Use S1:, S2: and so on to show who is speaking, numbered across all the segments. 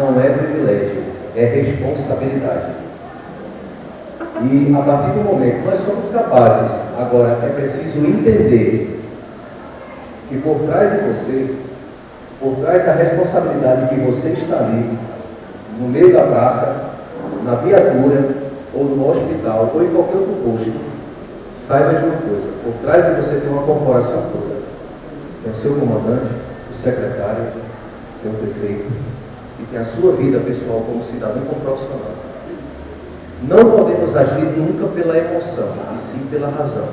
S1: não é privilégio, é responsabilidade. E a partir do momento que nós somos capazes, agora é preciso entender que por trás de você, por trás da responsabilidade que você está ali, no meio da praça, na viatura, ou no hospital, ou em qualquer outro posto, saiba de uma coisa, por trás de você tem uma corporação toda. Tem o seu comandante, o secretário, tem o prefeito, e tem a sua vida pessoal como cidadão e como profissional. Não podemos agir nunca pela emoção, e sim pela razão.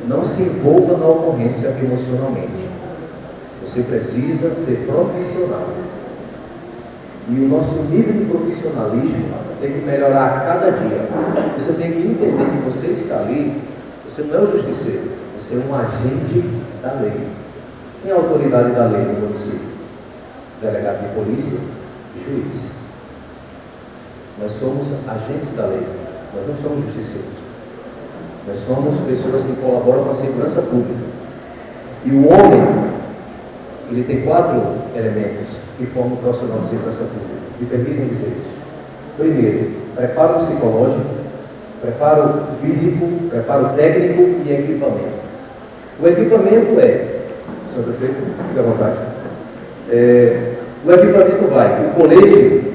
S1: Não se envolva na ocorrência emocionalmente. Você precisa ser profissional. E o nosso nível de profissionalismo tem que melhorar a cada dia. Você tem que entender que você está ali, você não é o justiceiro, você é um agente da lei. Quem é a autoridade da lei no município? Delegado de polícia e juiz. Nós somos agentes da lei, nós não somos justiceiros. Nós somos pessoas que colaboram com a segurança pública. E o homem, ele tem 4 elementos que formam o profissional de segurança pública. Me permitem dizer isso. Primeiro, preparo psicológico, preparo físico, preparo técnico e equipamento. O equipamento senhor prefeito, fique à vontade. O equipamento vai, o colete,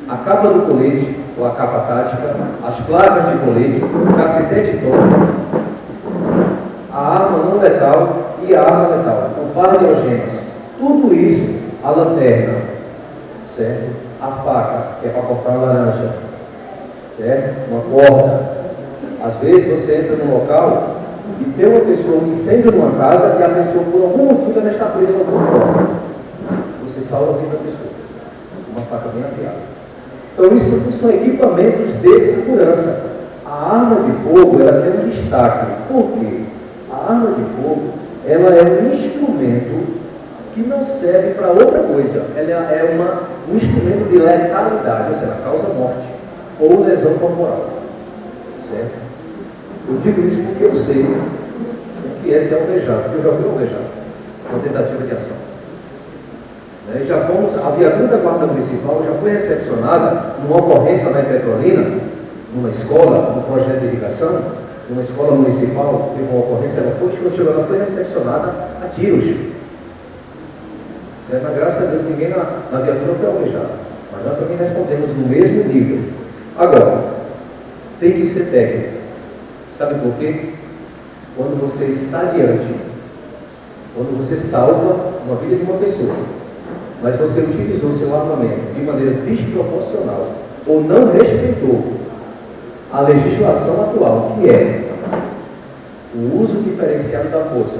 S1: a capa do colete, ou a capa tática, as placas de colete, o cacetete todo, a arma não letal e a arma letal, o par de algemas, tudo isso, a lanterna, certo? A faca, que é para cortar a laranja, certo? Uma corda. Às vezes você entra num local e tem uma pessoa, um incêndio numa casa e a pessoa, por algum motivo, ela está presa a alguma forma. Você salva a vida da pessoa. Uma faca bem afiada. Então, isso são equipamentos de segurança. A arma de fogo, ela tem um destaque. Por quê? A arma de fogo, ela é um instrumento que não serve para outra coisa. Ela é um instrumento de letalidade, ou seja, causa morte ou lesão corporal. Certo? Eu digo isso porque eu sei o que é ser alvejado, porque eu já fui alvejado, uma tentativa de ação. Já fomos, a viatura da Guarda Municipal já foi recepcionada numa ocorrência lá em Petrolina, numa escola, no projeto de irrigação, numa escola municipal, teve uma ocorrência, ela foi recepcionada a tiros. Certo? Mas graças a Deus ninguém na viatura foi alvejado. Mas nós também respondemos no mesmo nível. Agora, tem que ser técnico. Sabe por quê? Quando você está diante, quando você salva uma vida de uma pessoa, mas você utilizou seu armamento de maneira desproporcional ou não respeitou a legislação atual, que é o uso diferenciado da força,